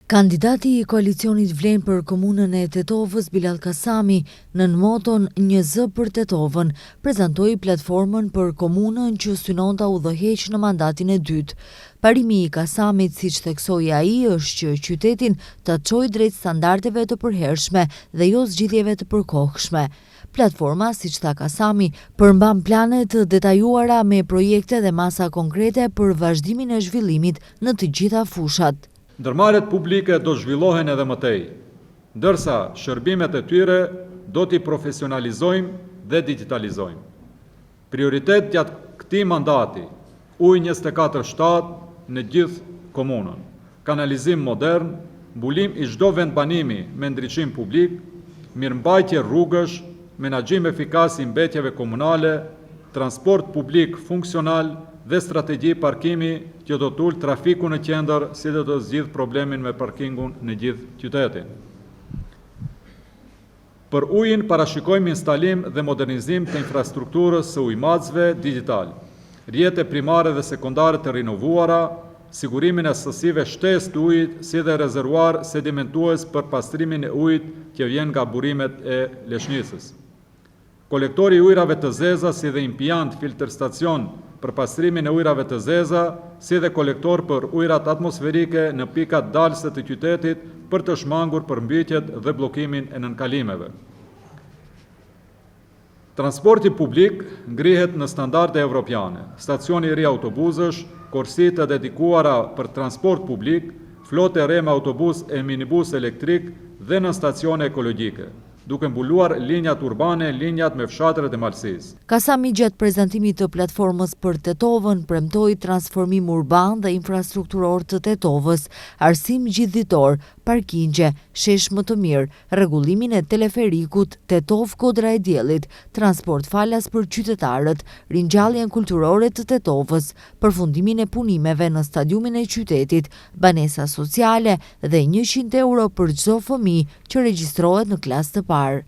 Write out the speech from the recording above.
Kandidati i koalicionit Vlen për komunën e Tetovës, Bilal Kasami, nën moton Një zë për Tetovën, prezantoi platformën për komunën që synon ta udhëheqë në mandatin e dytë. Parimi i Kasamit, siç theksoi ai, është që qytetin ta çojë drejt standardeve të përhershme dhe jo zgjidhjeve të përkohshme. Platforma, siç tha Kasami, përmban plane të detajuara me projekte dhe masa konkrete për vazhdimin e zhvillimit në të gjitha fushat. Ndërmarrjet publike do zhvillohen edhe mëtej, ndërsa shërbimet e tyre do t'i profesionalizojmë dhe digitalizojmë. Prioritet gjatë këtij mandati, ujë 24/7 në gjithë komunën, kanalizim modern, mbulim i çdo vendbanimi me ndriçim publik, mirëmbajtje rrugësh, menaxhim efikas i mbetjeve komunale, transport publik funksional dhe strategji parkimi që do të ulë trafiku në qendër, si dhe do të zgjidh problemin me parkingun në gjithë qytetin. Për ujin parashikojmë instalim dhe modernizim të infrastrukturës së ujmatësve digital, rrjete primare dhe sekondare të rinovuara, sigurimin e sësive shtesë të ujit, si dhe rezervuar sedimentues për pastrimin e ujit që vjen nga burimet e Leshnicës. Kolektori i ujrave të zeza, si dhe impjant filter stacion për pastrimin e ujrave të zeza, si dhe kolektor për ujrat atmosferike në pikat dalëse të qytetit për të shmangur përmbytjet dhe bllokimin e nënkalimeve. Transporti publik ngrihet në standarde evropiane, stacioni i ri autobusësh, korsitë dedikuara për transport publik, flotë e re me autobus e minibus elektrik dhe në stacione ekologjike, duke mbuluar linjat urbane, linjat me fshatret e malësisë. Kasami gjatë prezantimit të platformës për Tetovën premtoi transformim urban dhe infrastrukturor të Tetovës, arsim gjithditor, parkingje, shesh më të mirë, rregullimin e teleferikut Tetov-Kodra e Diellit, transport falas për qytetarët, ringjalljen kulturore të Tetovës, përfundimin e punimeve në stadiumin e qytetit, banesa sociale dhe 100 euro për çdo fëmijë që regjistrohet në klasë të parë.